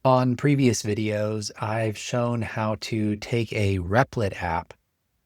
On previous videos, I've shown how to take a Replit app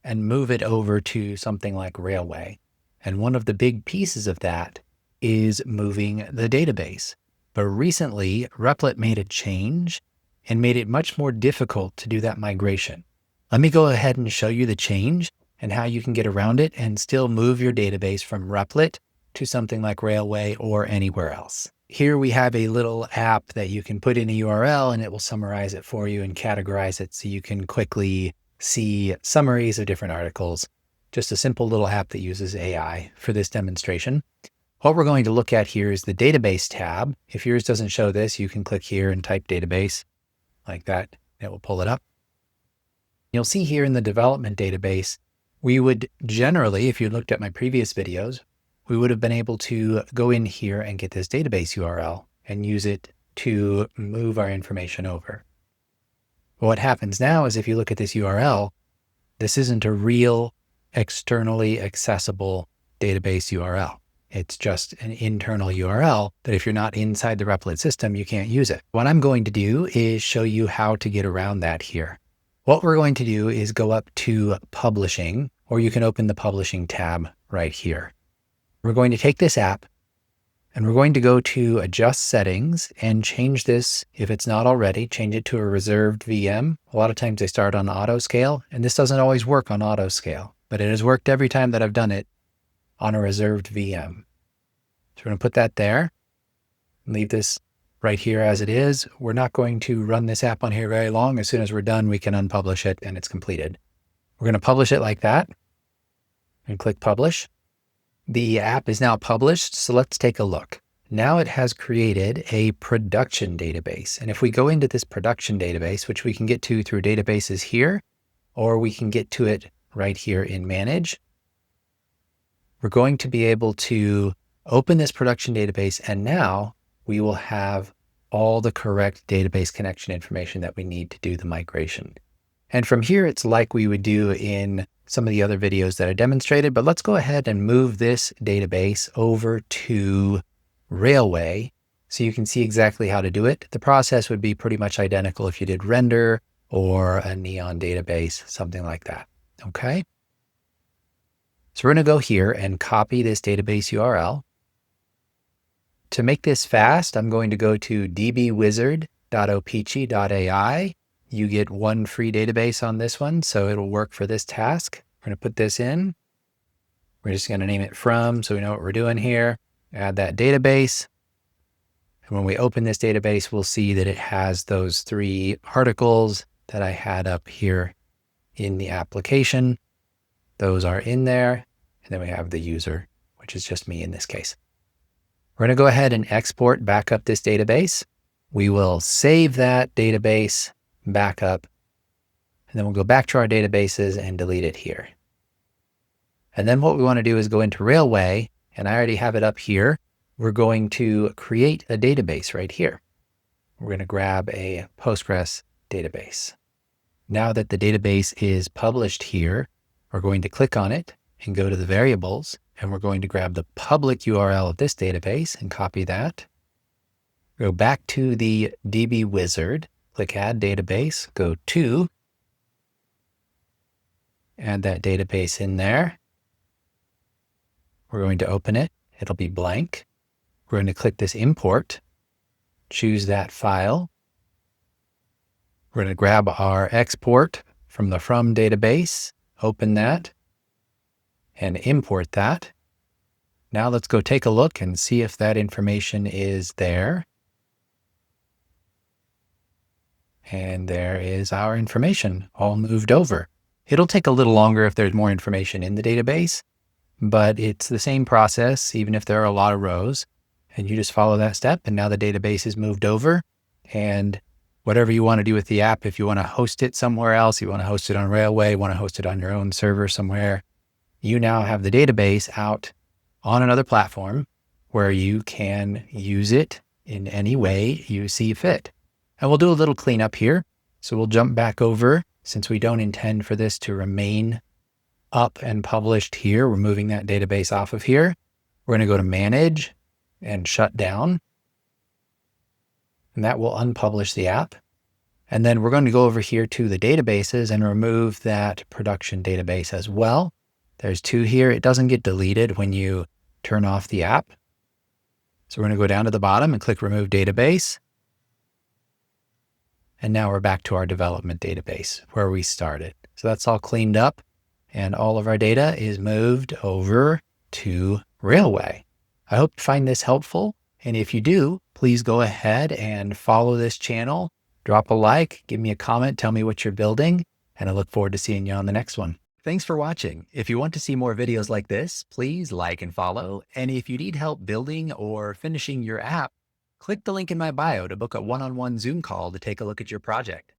and move it over to something like Railway. And one of the big pieces of that is moving the database. But recently, Replit made a change and made it much more difficult to do that migration. Let me go ahead and show you the change and how you can get around it and still move your database from Replit to something like Railway or anywhere else. Here we have a little app that you can put in a URL and it will summarize it for you and categorize it so you can quickly see summaries of different articles. Just a simple little app that uses AI for this demonstration. What we're going to look at here is the database tab. If yours doesn't show this, you can click here and type database like that. It will pull it up. You'll see here in the development database, we would generally, if you looked at my previous videos, we would have been able to go in here and get this database URL and use it to move our information over. But what happens now is if you look at this URL, this isn't a real externally accessible database URL. It's just an internal URL that if you're not inside the Replit system, you can't use it. What I'm going to do is show you how to get around that here. What we're going to do is go up to Publishing, or you can open the Publishing tab right here. We're going to take this app and we're going to go to Adjust Settings and change this, if it's not already, change it to a reserved VM. A lot of times they start on auto scale, and this doesn't always work on auto scale, but it has worked every time that I've done it on a reserved VM. So we're going to put that there, leave this right here as it is. We're not going to run this app on here very long. As soon as we're done, we can unpublish it and it's completed. We're going to publish it like that and click Publish. The app is now published, so let's take a look. Now it has created a production database. And if we go into this production database, which we can get to through databases here, or we can get to it right here in Manage, we're going to be able to open this production database, and now we will have all the correct database connection information that we need to do the migration. And from here, it's like we would do in some of the other videos that I demonstrated, but let's go ahead and move this database over to Railway so you can see exactly how to do it. The process would be pretty much identical if you did Render or a Neon database, something like that. Okay. So we're going to go here and copy this database URL. To make this fast, I'm going to go to db.wizard.opichi.ai. You get one free database on this one, so it'll work for this task. We're going to put this in. We're just going to name it from, so we know what we're doing here. Add that database. And when we open this database, we'll see that it has those 3 articles that I had up here in the application. Those are in there. And then we have the user, which is just me in this case. We're going to go ahead and export back up this database. We will save that database back up, and then we'll go back to our databases and delete it here. And then what we want to do is go into Railway, and I already have it up here. We're going to create a database right here. We're going to grab a Postgres database. Now that the database is published here, we're going to click on it and go to the variables, and we're going to grab the public URL of this database and copy that. Go back to the DB Wizard, click Add Database, go to, add that database in there. We're going to open it. It'll be blank. We're going to click this Import, choose that file. We're going to grab our export from the From database, open that, and import that. Now let's go take a look and see if that information is there. And there is our information all moved over. It'll take a little longer if there's more information in the database, but it's the same process, even if there are a lot of rows. And you just follow that step, and now the database is moved over. And whatever you want to do with the app, if you want to host it somewhere else, you want to host it on Railway, you want to host it on your own server somewhere, you now have the database out on another platform where you can use it in any way you see fit. And we'll do a little cleanup here. So we'll jump back over, since we don't intend for this to remain up and published here. We're moving that database off of here. We're going to go to Manage and Shut Down. and that will unpublish the app. And then we're going to go over here to the databases and remove that production database as well. There's 2 here. It doesn't get deleted when you turn off the app. So we're going to go down to the bottom and click Remove Database. And now we're back to our development database where we started. So that's all cleaned up and all of our data is moved over to Railway. I hope you find this helpful. And if you do, please go ahead and follow this channel. Drop a like, give me a comment, tell me what you're building, and I look forward to seeing you on the next one. Thanks for watching. If you want to see more videos like this, please like and follow. And if you need help building or finishing your app, click the link in my bio to book a one-on-one Zoom call to take a look at your project.